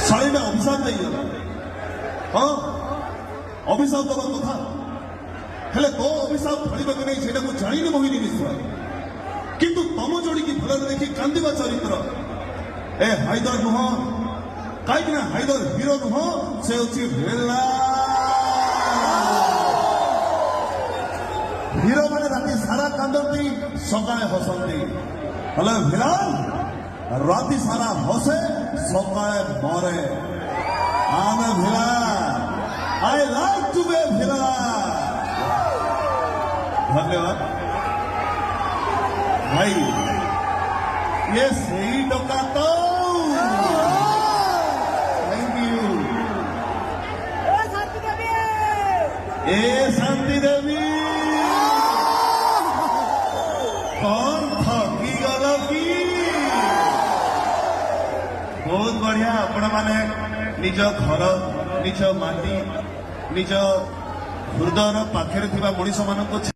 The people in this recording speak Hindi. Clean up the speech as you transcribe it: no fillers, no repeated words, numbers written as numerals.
शाळीने अभिशाप देईगला हाँ अभिशाप दबा कथा हेले तो अभिशाप फलिबा कि नहीं सेटा को जानिनी मोहिनी मिश्रा किंतु तम जोड़ी की फल देखी कांदिबा चरित्र ए हाइदर नुह कहीं हाइदर हीरो नुह से भेला हीरो मैंने राति सारा कांदती सकाळे हसंती हेले विलान राति सारा हसे सकाळे मरे आम विलान आई लाइक टू बी विलान धन्यवाद भाई ये सही टोका तो thank U A Shanti Devi कौन थकी गल कि बहुत बढ़िया आपण माने निज घर निज माटी निज हृदय पाखे मनीष मान